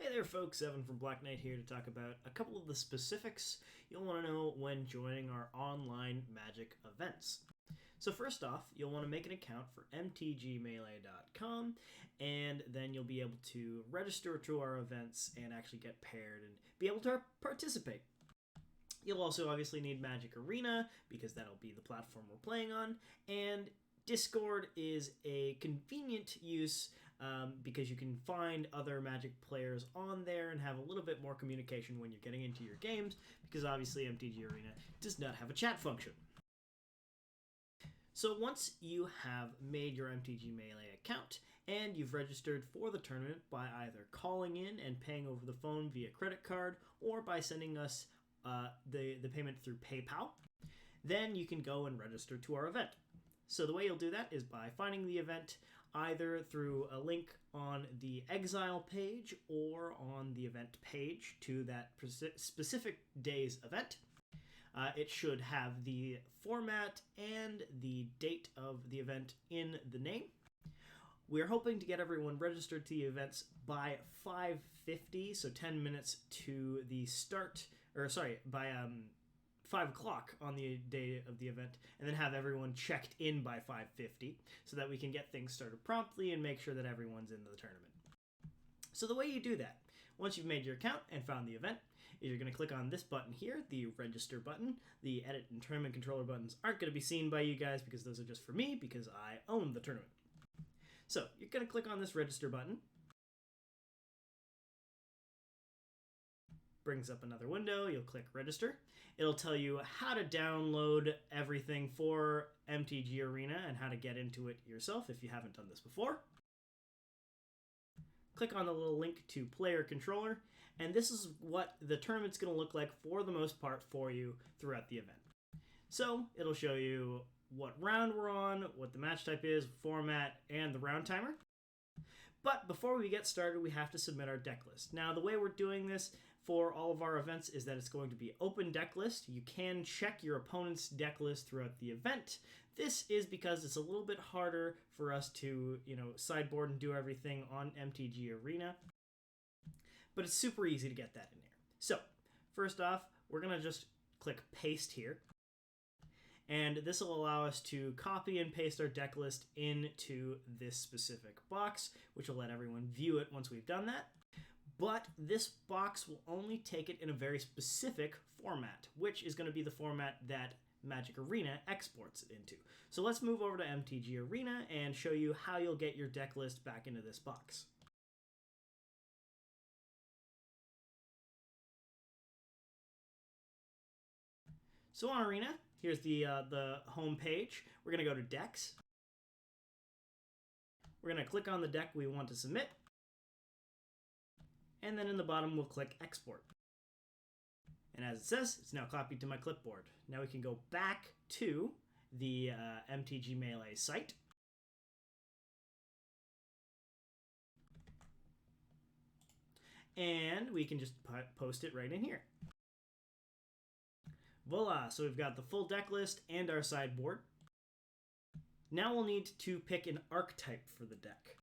Hey there folks, Evan from Black Knight here to talk about a couple of the specifics you'll want to know when joining our online Magic events. So first off, you'll want to make an account for mtgmelee.com, and then you'll be able to register to our events and actually get paired and be able to participate. You'll also obviously need Magic Arena, because that'll be the platform we're playing on, and Discord is a convenient use because you can find other Magic players on there and have a little bit more communication when you're getting into your games, because obviously MTG Arena does not have a chat function. So once you have made your MTG Melee account and you've registered for the tournament by either calling in and paying over the phone via credit card or by sending us the payment through PayPal, then you can go and register to our event. So the way you'll do that is by finding the event either through a link on the Exile page or on the event page to that specific day's event. It should have the format and the date of the event in the name. We're hoping to get everyone registered to the events by 5:50, so 10 minutes to the start, by 5 o'clock on the day of the event, and then have everyone checked in by 5:50 so that we can get things started promptly and make sure that everyone's in the tournament. So the way you do that, once you've made your account and found the event, is you're going to click on this button here, the register button. The edit and tournament controller buttons aren't going to be seen by you guys because those are just for me because I own the tournament. So you're going to click on this register button. Brings up another window. You'll click register. It'll tell you how to download everything for MTG Arena and how to get into it yourself if you haven't done this before. Click on the little link to player controller, and this is what the tournament's going to look like for the most part for you throughout the event. So it'll show you what round we're on, what the match type is, format, and the round timer. But before we get started, we have to submit our deck list. Now, the way we're doing this for all of our events is that it's going to be open deck list. You can check your opponent's deck list throughout the event. This is because it's a little bit harder for us to, sideboard and do everything on MTG Arena. But it's super easy to get that in there. So, first off, we're going to just click paste here. And this will allow us to copy and paste our deck list into this specific box, which will let everyone view it once we've done that. But this box will only take it in a very specific format, which is going to be the format that Magic Arena exports it into. So let's move over to MTG Arena and show you how you'll get your deck list back into this box. So on Arena, here's the home page. We're going to go to Decks. We're going to click on the deck we want to submit. And then in the bottom, we'll click Export. And as it says, it's now copied to my clipboard. Now we can go back to the MTG Melee site. And we can just post it right in here. Voila, so we've got the full deck list and our sideboard. Now we'll need to pick an archetype for the deck.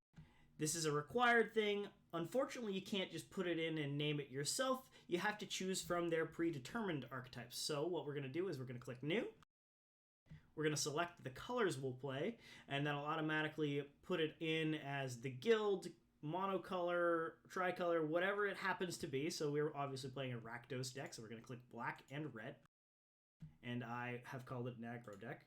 This is a required thing. Unfortunately, you can't just put it in and name it yourself. You have to choose from their predetermined archetypes. So what we're going to do is we're going to click New. We're going to select the colors we'll play, and that'll automatically put it in as the guild, monocolor, tricolor, whatever it happens to be. So we're obviously playing a Rakdos deck, so we're going to click black and red. And I have called it an aggro deck.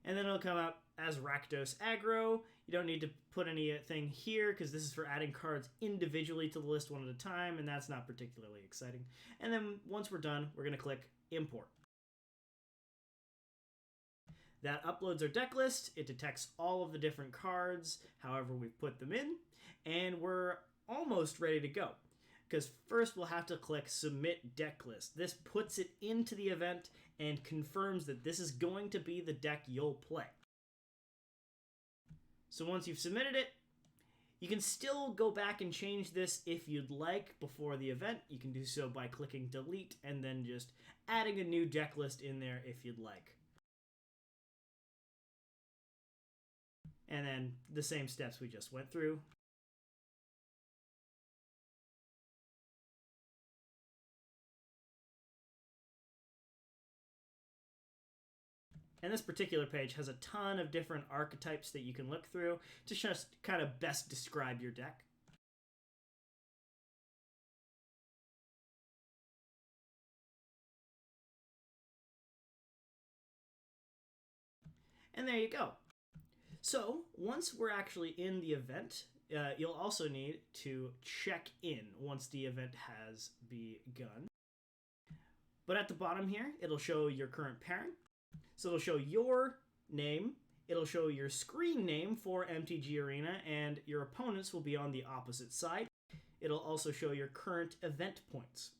And then it'll come out as Rakdos Aggro. You don't need to put anything here because this is for adding cards individually to the list one at a time, and that's not particularly exciting. And then once we're done, we're going to click Import. That uploads our deck list. It detects all of the different cards, however we've put them in, and we're almost ready to go. Because first we'll have to click Submit Deck List. This puts it into the event and confirms that this is going to be the deck you'll play. So once you've submitted it, you can still go back and change this if you'd like before the event. You can do so by clicking Delete and then just adding a new deck list in there if you'd like. And then the same steps we just went through. And this particular page has a ton of different archetypes that you can look through to just kind of best describe your deck. And there you go. So once we're actually in the event, you'll also need to check in once the event has begun. But at the bottom here, it'll show your current pairing. So it'll show your name, it'll show your screen name for MTG Arena, and your opponents will be on the opposite side. It'll also show your current event points.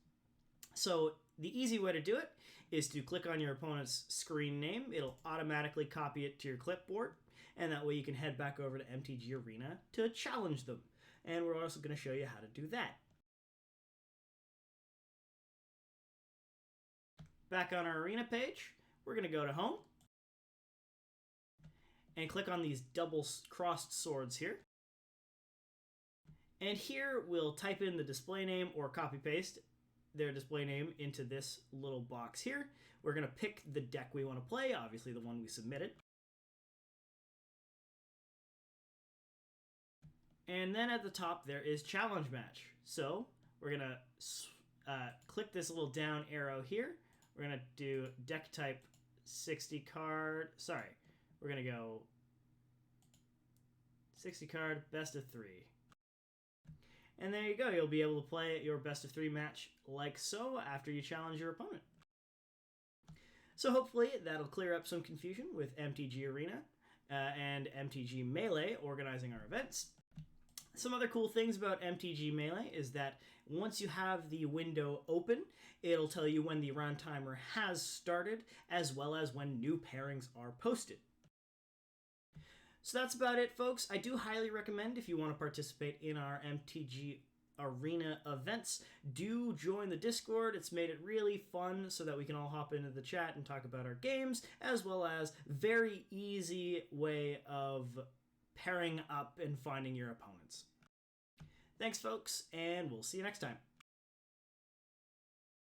So the easy way to do it is to click on your opponent's screen name. It'll automatically copy it to your clipboard, and that way you can head back over to MTG Arena to challenge them. And we're also going to show you how to do that. Back on our Arena page, we're going to go to Home and click on these double crossed swords here. And here we'll type in the display name or copy paste their display name into this little box here. We're going to pick the deck we want to play, obviously the one we submitted. And then at the top there is Challenge Match. So we're going to click this little down arrow here. We're going to do deck type 60 card. Sorry, we're going to go 60 card, best of 3. And there you go. You'll be able to play your best of 3 match like so after you challenge your opponent. So hopefully that'll clear up some confusion with MTG Arena and MTG Melee organizing our events. Some other cool things about MTG Melee is that once you have the window open, it'll tell you when the round timer has started, as well as when new pairings are posted. So that's about it, folks. I do highly recommend, if you want to participate in our MTG Arena events, do join the Discord. It's made it really fun so that we can all hop into the chat and talk about our games, as well as very easy way of pairing up and finding your opponents. Thanks, folks, and we'll see you next time.